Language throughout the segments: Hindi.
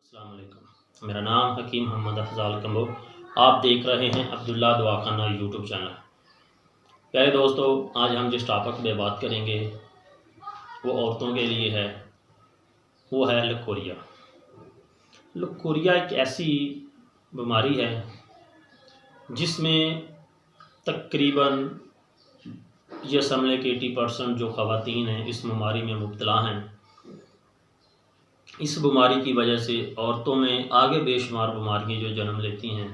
अस्सलाम वालेकुम। मेरा नाम हकीम मोहम्मद अफजाल कम्बो। आप देख रहे हैं अब्दुल्ला दवाखाना यूट्यूब चैनल। प्यारे दोस्तों, आज हम जिस टॉपिक पे बात करेंगे वो औरतों के लिए है, वो है लकोरिया। लकोरिया एक ऐसी बीमारी है जिसमें तकरीबन यह समझ के 80% जो ख़वातीन हैं इस बीमारी में मुब्तला हैं। इस बीमारी की वजह से औरतों में आगे बेशुमार बीमारियाँ जो जन्म लेती हैं,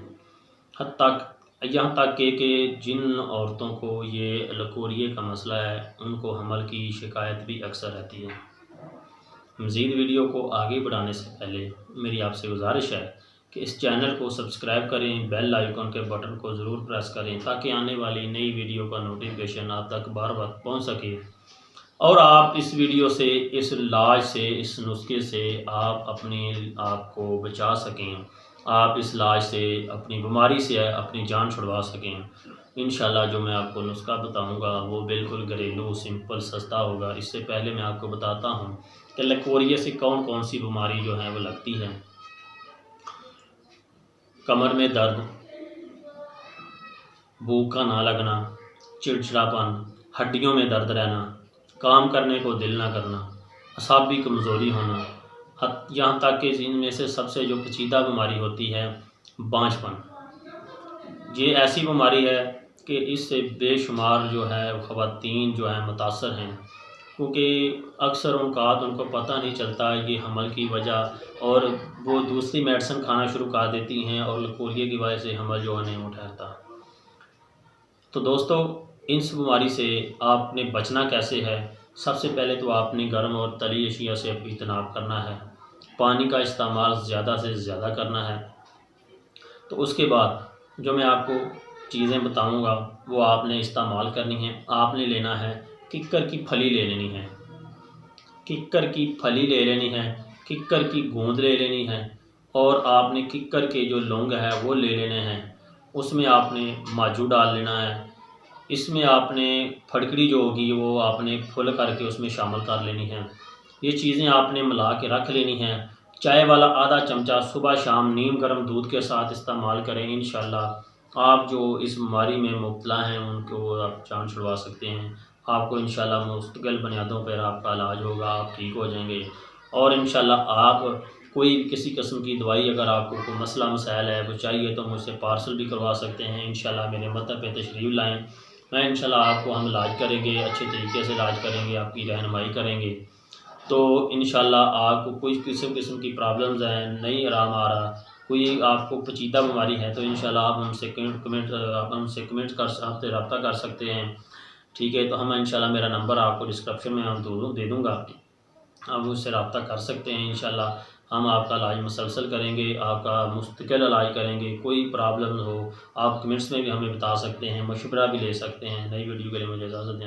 यहाँ तक कि जिन औरतों को ये लकोरिए का मसला है उनको हमल की शिकायत भी अक्सर रहती है। मज़ीद वीडियो को आगे बढ़ाने से पहले मेरी आपसे गुजारिश है कि इस चैनल को सब्सक्राइब करें, बेल आइकन के बटन को ज़रूर प्रेस करें ताकि आने वाली नई वीडियो का नोटिफिकेशन आप तक बार बार पहुँच सके और आप इस वीडियो से, इस इलाज से, इस नुस्खे से आप अपने आप को बचा सकें। आप इस इलाज से, अपनी बीमारी से अपनी जान छुड़वा सकें। इंशाल्लाह जो मैं आपको नुस्खा बताऊंगा वो बिल्कुल घरेलू, सिंपल, सस्ता होगा। इससे पहले मैं आपको बताता हूं कि लकोरिया से कौन कौन सी बीमारी जो है वो लगती है। कमर में दर्द, भूख का ना लगना, चिड़चिड़ापन, हड्डियों में दर्द रहना, काम करने को दिल ना करना, असाबी कमज़ोरी होना, यहाँ तक कि इनमें से सबसे जो पेचीदा बीमारी होती है बांझपन। ये ऐसी बीमारी है कि इससे बेशुमार जो है ख़वातीन जो है मुतासर हैं, क्योंकि अक्सर उनको पता नहीं चलता ये हमल की वजह और वो दूसरी मेडिसिन खाना शुरू कर देती हैं और लकोरिया की वजह से हमल जो है नहीं ठहरता। तो दोस्तों, इस बीमारी से आपने बचना कैसे है? सबसे पहले तो आपने गर्म और तली अशिया से इज्तनाब करना है। पानी का इस्तेमाल ज़्यादा से ज़्यादा करना है। तो उसके बाद जो मैं आपको चीज़ें बताऊंगा वो आपने इस्तेमाल करनी है। आपने लेना है किक्कर की फली ले लेनी है, किक्कर की फली ले लेनी है, किक्कर की गूंद ले लेनी है और आपने किक्कर के जो लौंग है वो ले लेने हैं। उसमें आपने माजू डाल लेना है। इसमें आपने फटकड़ी जो होगी वो आपने फुल करके उसमें शामिल कर लेनी है। ये चीज़ें आपने मिला के रख लेनी हैं। चाय वाला आधा चमचा सुबह शाम नीम गर्म दूध के साथ इस्तेमाल करें। इंशाल्लाह आप जो इस बीमारी में मुब्तला हैं उनको आप जान छुड़वा सकते हैं। आपको इंशाल्लाह मुस्तकिल बुनियादों पर आपका इलाज होगा, आप ठीक हो जाएंगे और इंशाल्लाह आप कोई किसी किस्म की दवाई अगर आपको कोई मसला मसाइल है वो चाहिए तो मुझसे पार्सल भी करवा सकते हैं। इंशाल्लाह मेरे मकतब पे तशरीफ़ लाएँ। मैं इंशाल्लाह आपको हम इलाज करेंगे, अच्छे तरीके से इलाज करेंगे, आपकी रहनुमाई करेंगे। तो इंशाल्लाह आपको कोई किस्म की प्रॉब्लम्स हैं, नहीं आराम आ रहा, कोई आपको पेचीदा बीमारी है तो इंशाल्लाह आप हमसे कमेंट कर सकते, रब्ता कर सकते हैं। ठीक है, तो हम इंशाल्लाह मेरा नंबर आपको डिस्क्रिप्शन में हम दे दूँगा, आप उससे रब्ता कर सकते हैं। इंशाल्लाह हम आपका इलाज मुसलसल करेंगे, आपका मुस्तकिल इलाज करेंगे। कोई प्रॉब्लम हो आप कमेंट्स में भी हमें बता सकते हैं, मशवरा भी ले सकते हैं। नई वीडियो के लिए मुझे इजाज़त दें।